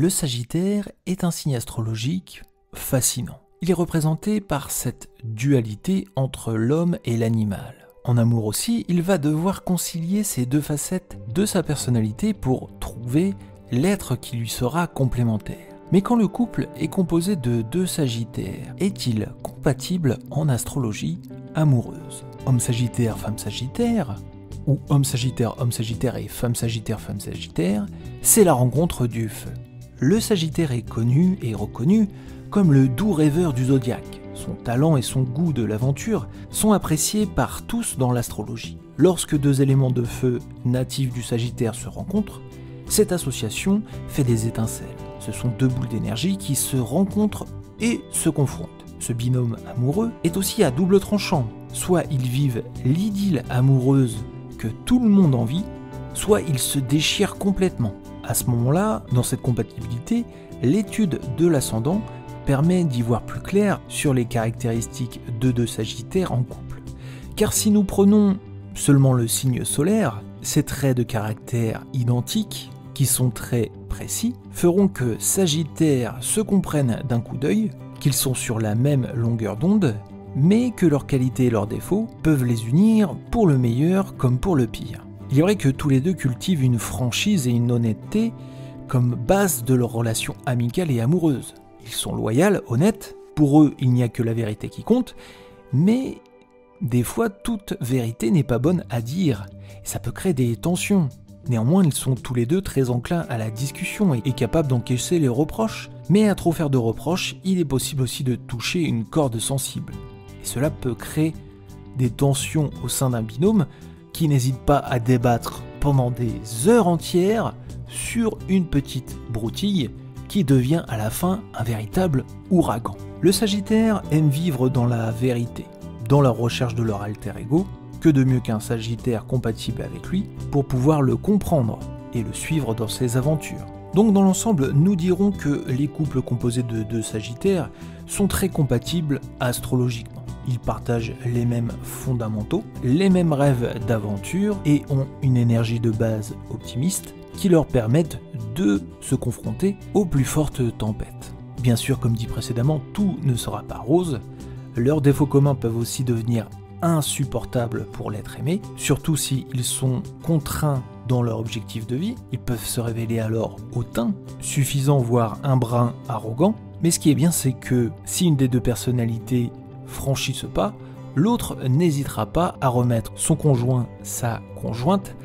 Le Sagittaire est un signe astrologique fascinant. Il est représenté par cette dualité entre l'homme et l'animal. En amour aussi, il va devoir concilier ces deux facettes de sa personnalité pour trouver l'être qui lui sera complémentaire. Mais quand le couple est composé de deux Sagittaires, est-il compatible en astrologie amoureuse? Homme Sagittaire, femme Sagittaire, ou homme Sagittaire et femme Sagittaire, c'est la rencontre du feu. Le Sagittaire est connu et reconnu comme le doux rêveur du zodiaque. Son talent et son goût de l'aventure sont appréciés par tous dans l'astrologie. Lorsque deux éléments de feu natifs du Sagittaire se rencontrent, cette association fait des étincelles. Ce sont deux boules d'énergie qui se rencontrent et se confrontent. Ce binôme amoureux est aussi à double tranchant. Soit ils vivent l'idylle amoureuse que tout le monde envie, soit ils se déchirent complètement. À ce moment-là, dans cette compatibilité, l'étude de l'ascendant permet d'y voir plus clair sur les caractéristiques de deux Sagittaires en couple. Car si nous prenons seulement le signe solaire, ces traits de caractère identiques, qui sont très précis, feront que Sagittaire se comprennent d'un coup d'œil, qu'ils sont sur la même longueur d'onde, mais que leurs qualités et leurs défauts peuvent les unir pour le meilleur comme pour le pire. Il est vrai que tous les deux cultivent une franchise et une honnêteté comme base de leur relation amicale et amoureuse. Ils sont loyaux, honnêtes, pour eux il n'y a que la vérité qui compte, mais des fois toute vérité n'est pas bonne à dire, et ça peut créer des tensions. Néanmoins, ils sont tous les deux très enclins à la discussion et capables d'encaisser les reproches. Mais à trop faire de reproches, il est possible aussi de toucher une corde sensible. Et cela peut créer des tensions au sein d'un binôme qui n'hésite pas à débattre pendant des heures entières sur une petite broutille qui devient à la fin un véritable ouragan. Le Sagittaire aime vivre dans la vérité, dans la recherche de leur alter ego. Que de mieux qu'un Sagittaire compatible avec lui pour pouvoir le comprendre et le suivre dans ses aventures. Donc dans l'ensemble, nous dirons que les couples composés de deux Sagittaires sont très compatibles astrologiquement. Ils partagent les mêmes fondamentaux, les mêmes rêves d'aventure et ont une énergie de base optimiste qui leur permettent de se confronter aux plus fortes tempêtes. Bien sûr, comme dit précédemment, tout ne sera pas rose. Leurs défauts communs peuvent aussi devenir insupportables pour l'être aimé, surtout s'ils sont contraints dans leur objectif de vie. Ils peuvent se révéler alors hautains, suffisant voire un brin arrogant. Mais ce qui est bien, c'est que si une des deux personnalités franchit ce pas, l'autre n'hésitera pas à remettre son conjoint, sa conjointe,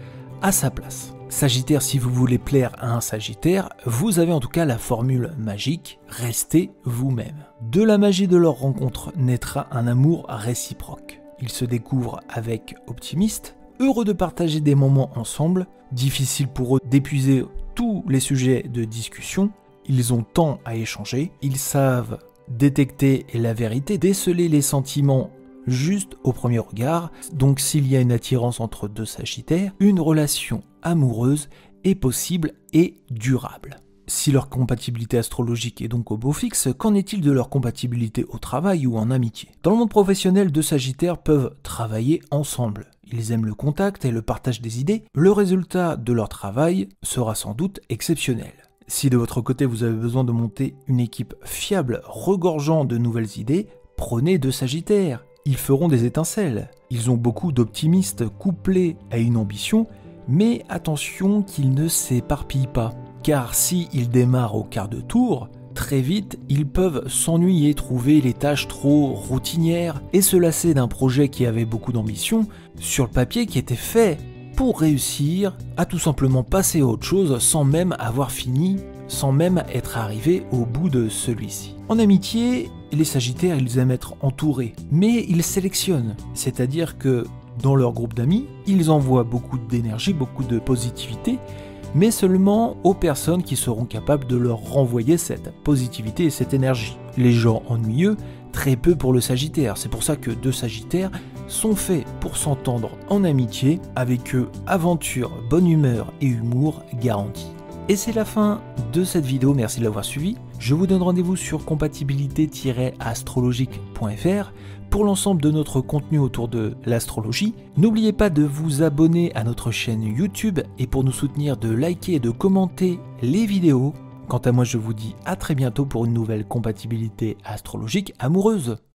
à sa place. Sagittaire, si vous voulez plaire à un Sagittaire, vous avez en tout cas la formule magique, restez vous-même. De la magie de leur rencontre naîtra un amour réciproque. Ils se découvrent avec optimisme, heureux de partager des moments ensemble, difficile pour eux d'épuiser tous les sujets de discussion, ils ont temps à échanger, ils savent détecter la vérité, déceler les sentiments juste au premier regard. Donc s'il y a une attirance entre deux Sagittaires, une relation amoureuse est possible et durable. Si leur compatibilité astrologique est donc au beau fixe, qu'en est-il de leur compatibilité au travail ou en amitié? Dans le monde professionnel, deux Sagittaires peuvent travailler ensemble. Ils aiment le contact et le partage des idées. Le résultat de leur travail sera sans doute exceptionnel. Si de votre côté vous avez besoin de monter une équipe fiable, regorgeant de nouvelles idées, prenez deux Sagittaires. Ils feront des étincelles. Ils ont beaucoup d'optimistes couplés à une ambition, mais attention qu'ils ne s'éparpillent pas. Car s'ils démarrent au quart de tour, très vite, ils peuvent s'ennuyer, trouver les tâches trop routinières et se lasser d'un projet qui avait beaucoup d'ambition, sur le papier qui était fait pour réussir à tout simplement passer à autre chose sans même avoir fini, sans même être arrivé au bout de celui-ci. En amitié, les Sagittaires, ils aiment être entourés, mais ils sélectionnent, c'est-à-dire que dans leur groupe d'amis, ils envoient beaucoup d'énergie, beaucoup de positivité, mais seulement aux personnes qui seront capables de leur renvoyer cette positivité et cette énergie. Les gens ennuyeux, très peu pour le Sagittaire. C'est pour ça que deux Sagittaires sont faits pour s'entendre en amitié, avec eux aventure, bonne humeur et humour garantis. Et c'est la fin de cette vidéo, merci de l'avoir suivi. Je vous donne rendez-vous sur compatibilité-astrologique.fr pour l'ensemble de notre contenu autour de l'astrologie. N'oubliez pas de vous abonner à notre chaîne YouTube et pour nous soutenir de liker et de commenter les vidéos. Quant à moi, je vous dis à très bientôt pour une nouvelle compatibilité astrologique amoureuse.